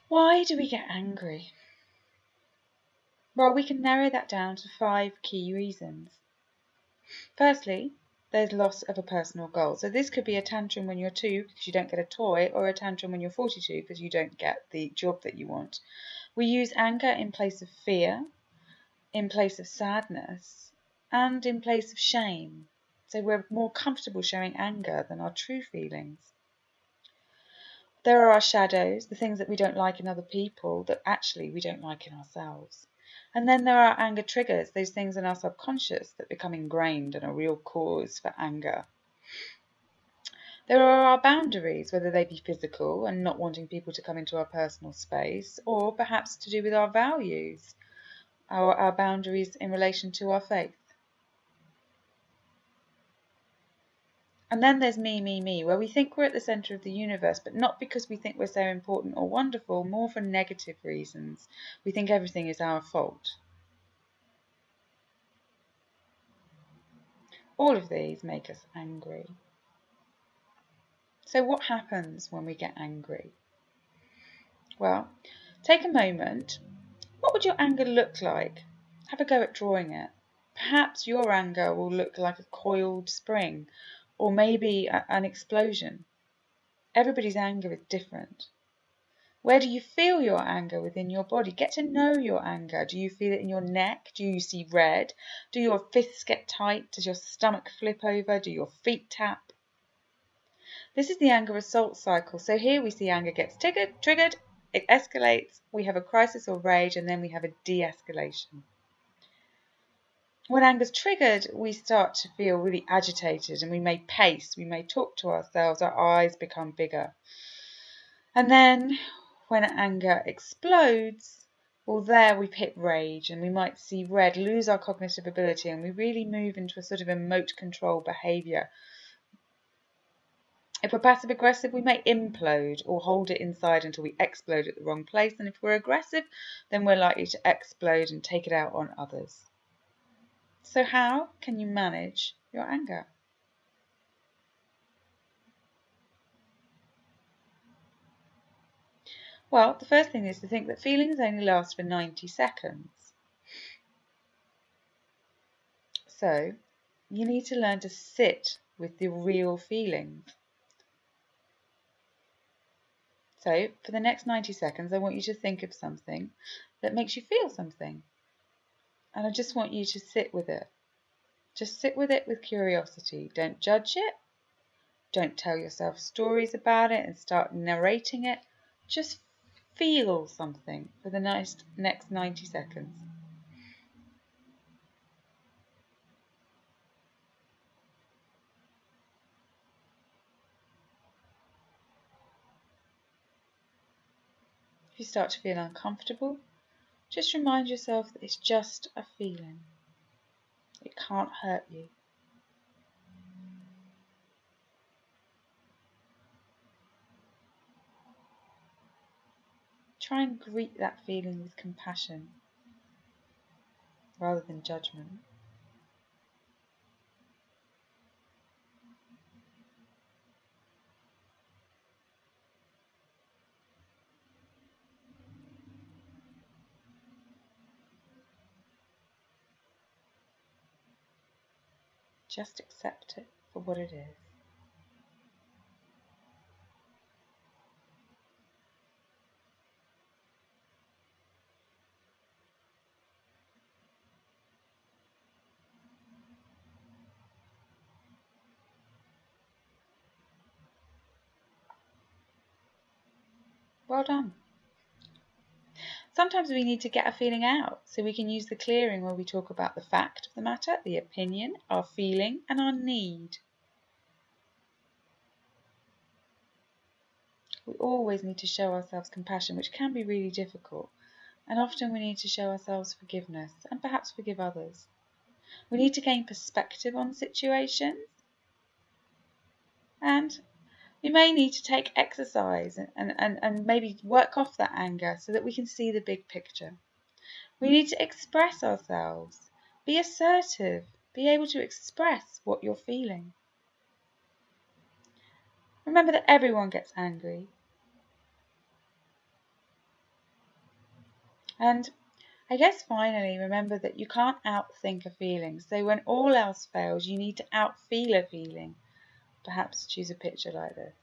Why do we get angry? Well, we can narrow that down to 5 key reasons. Firstly, there's loss of a personal goal. So this could be a tantrum when you're 2 because you don't get a toy, or a tantrum when you're 42 because you don't get the job that you want. We use anger in place of fear, in place of sadness, and in place of shame. So we're more comfortable showing anger than our true feelings. There are our shadows, the things that we don't like in other people that actually we don't like in ourselves. And then there are anger triggers, those things in our subconscious that become ingrained and a real cause for anger. There are our boundaries, whether they be physical and not wanting people to come into our personal space, or perhaps to do with our values, our boundaries in relation to our faith. And then there's me, where we think we're at the centre of the universe, but not because we think we're so important or wonderful, more for negative reasons. We think everything is our fault. All of these make us angry. So what happens when we get angry? Well, take a moment. What would your anger look like? Have a go at drawing it. Perhaps your anger will look like a coiled spring, or maybe an explosion. Everybody's anger is different. Where do you feel your anger within your body? Get to know your anger. Do you feel it in your neck? Do you see red? Do your fists get tight? Does your stomach flip over? Do your feet tap? This is the anger assault cycle. So here we see anger gets triggered, it escalates, we have a crisis or rage, and then we have a de-escalation. When anger's triggered, we start to feel really agitated, and we may pace, we may talk to ourselves, our eyes become bigger. And then when anger explodes, well, there we've hit rage, and we might see red, lose our cognitive ability, and we really move into a sort of emote control behaviour. If we're passive aggressive, we may implode or hold it inside until we explode at the wrong place. And if we're aggressive, then we're likely to explode and take it out on others. So how can you manage your anger? Well, the first thing is to think that feelings only last for 90 seconds. So you need to learn to sit with the real feelings. So for the next 90 seconds, I want you to think of something that makes you feel something. And I just want you to sit with it. Just sit with it with curiosity. Don't judge it. Don't tell yourself stories about it and start narrating it. Just feel something for the next 90 seconds. If you start to feel uncomfortable, just remind yourself that it's just a feeling. It can't hurt you. Try and greet that feeling with compassion rather than judgment. Just accept it for what it is. Well done. Sometimes we need to get a feeling out, so we can use the clearing where we talk about the fact of the matter, the opinion, our feeling, and our need. We always need to show ourselves compassion, which can be really difficult, and often we need to show ourselves forgiveness and perhaps forgive others. We need to gain perspective on situations, and we may need to take exercise and maybe work off that anger so that we can see the big picture. We need to express ourselves, be assertive, be able to express what you're feeling. Remember that everyone gets angry. And I guess finally, remember that you can't outthink a feeling. So when all else fails, you need to outfeel a feeling. Perhaps choose a picture like this.